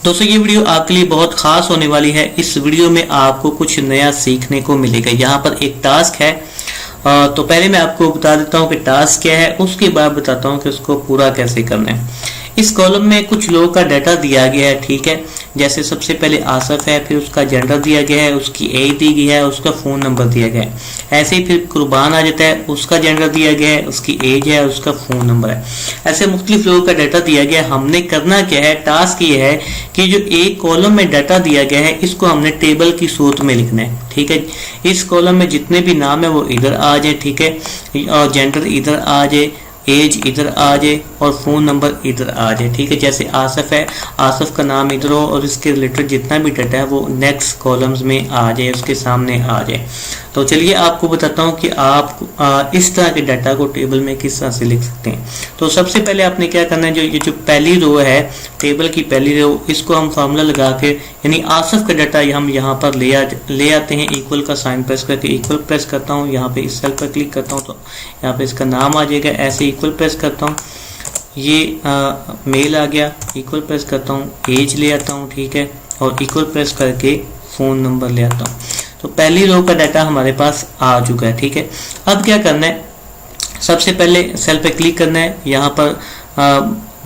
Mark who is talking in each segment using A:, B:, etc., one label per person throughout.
A: दोस्तों ये वीडियो आपके लिए बहुत खास होने वाली है। इस वीडियो में आपको कुछ नया सीखने को मिलेगा। यहाँ पर एक टास्क है, तो पहले मैं आपको बता देता हूँ कि टास्क क्या है, उसके बाद बताता हूँ कि उसको पूरा कैसे करना है। इस कॉलम में कुछ लोगों का डाटा दिया गया है, ठीक है। जैसे सबसे पहले आसफ है, फिर उसका जेंडर दिया गया है, उसकी एज दी गई है, उसका फ़ोन नंबर दिया गया है। ऐसे ही फिर कुर्बान आ जाता है, उसका जेंडर दिया गया है, उसकी एज है, उसका फ़ोन नंबर है। ऐसे मुख्तलिफ लोगों का डाटा दिया गया है। हमने करना क्या है, टास्क ये है कि जो एक कॉलम में डाटा दिया गया है इसको हमने टेबल की सूरत में लिखना है, ठीक है। इस कॉलम में जितने भी नाम है वो इधर आ जाए, ठीक है, और जेंडर इधर आ जाए, एज इधर आ जाए और फ़ोन नंबर इधर आ जाए, ठीक है। जैसे आसफ है, आसफ का नाम इधर हो और इसके रिलेटेड जितना भी डाटा है वो नेक्स्ट कॉलम्स में आ जाए, उसके सामने आ जाए। तो चलिए आपको बताता हूँ कि आप इस तरह के डाटा को टेबल में किस तरह से लिख सकते हैं। तो सबसे पहले आपने क्या करना है, जो पहली रो है, टेबल की पहली रो, इसको हम फार्मूला लगा के, यानी आसफ का डाटा हम यहाँ पर ले आते हैं। इक्वल का साइन प्रेस करके इक्वल प्रेस करता हूँ, यहाँ पे इस सेल पर क्लिक करता हूँ तो यहाँ पे इसका नाम आ जाएगा। ऐसे इक्वल प्रेस करता हूँ, ये मेल आ गया, इक्वल प्रेस करता हूँ, एज ले आता हूँ, ठीक है, और इक्वल प्रेस करके फ़ोन नंबर ले आता हूँ। तो पहली रो का डाटा हमारे पास आ चुका है, ठीक है। अब क्या करना है, सबसे पहले सेल पे क्लिक करना है, यहाँ पर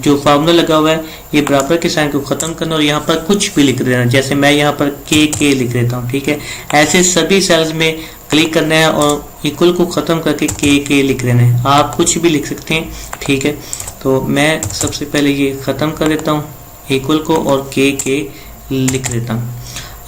A: जो फार्मूला लगा हुआ है ये बराबर के साइन को ख़त्म करना और यहाँ पर कुछ भी लिख देना। जैसे मैं यहाँ पर के लिख देता हूँ, ठीक है। ऐसे सभी सेल्स में क्लिक करना है और इक्वल को ख़त्म करके के लिख देना है। आप कुछ भी लिख सकते हैं, ठीक है। तो मैं सबसे पहले ये ख़त्म कर देता हूँ इक्वल को और के लिख देता हूँ।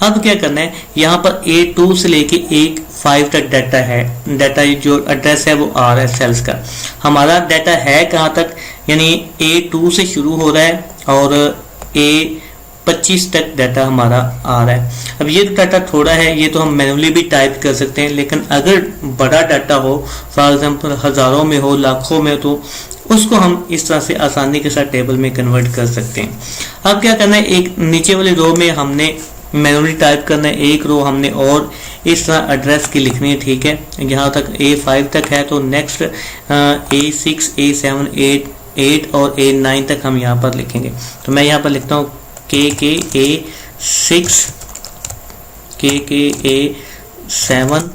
A: अब क्या करना है, यहाँ पर A2 से लेके A5 तक डाटा है। डाटा जो एड्रेस है वो आ रहा है सेल्स का। हमारा डाटा है कहाँ तक, यानी A2 से शुरू हो रहा है और A25 तक डाटा हमारा आ रहा है। अब ये डाटा थोड़ा है, ये तो हम मैनुअली भी टाइप कर सकते हैं, लेकिन अगर बड़ा डाटा हो, फॉर एग्जांपल हज़ारों में हो, लाखों में, तो उसको हम इस तरह से आसानी के साथ टेबल में कन्वर्ट कर सकते हैं। अब क्या करना है, एक नीचे वाली रो में हमने मैनुअली टाइप करना है, एक रो हमने और इस तरह एड्रेस की लिखनी है, ठीक है। यहाँ तक A5 तक है तो नेक्स्ट A6, A7, A8 और A9 तक हम यहाँ पर लिखेंगे। तो मैं यहाँ पर लिखता हूँ A6, A7,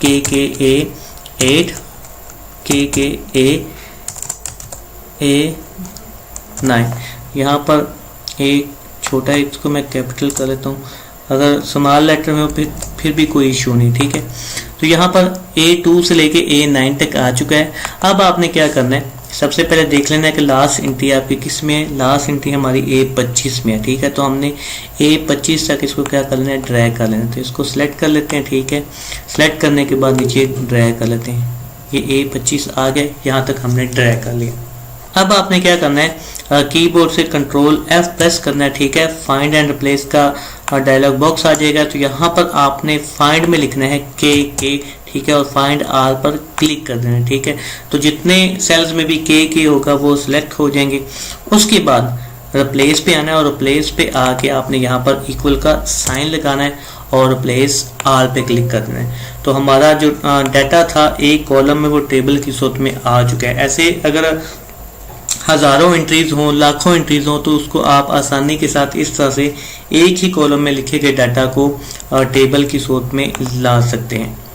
A: A8, A9। यहाँ पर एक छोटा है, इसको मैं कैपिटल कर लेता हूँ। अगर स्मॉल लेटर में हो फिर भी कोई इशू नहीं, ठीक है। तो यहाँ पर A2 से लेके A9 तक आ चुका है। अब आपने क्या करना है, सबसे पहले देख लेना है कि लास्ट एंट्री आपकी किस में है। लास्ट एंट्री हमारी A25 में है, ठीक है। तो हमने A25 तक इसको क्या कर लेना है, ड्रैग कर लेना है। तो इसको सिलेक्ट कर लेते हैं, ठीक है। सिलेक्ट करने के बाद नीचे ड्रैग कर लेते हैं। ये A25 आ गए, यहाँ तक हमने ड्रैग कर लिया। अब आपने क्या करना है, कीबोर्ड से कंट्रोल F प्रेस करना है, ठीक है। फाइंड एंड रिप्लेस का डायलॉग बॉक्स आ जाएगा। तो यहाँ पर आपने फाइंड में लिखना है के, ठीक है, और फाइंड आल पर क्लिक कर देना है, ठीक है। तो जितने सेल्स में भी के होगा वो सिलेक्ट हो जाएंगे। उसके बाद रिप्लेस पे आना है और रिप्लेस पे आके आपने यहाँ पर इक्वल का साइन लगाना है और रिप्लेस आल पे क्लिक कर देना है। तो हमारा जो डाटा था एक कॉलम में वो टेबल की सूरत में आ चुका है। ऐसे अगर हज़ारों एंट्रीज हों, लाखों एंट्रीज हों, तो उसको आप आसानी के साथ इस तरह से एक ही कॉलम में लिखे गए डाटा को टेबल की सूरत में ला सकते हैं।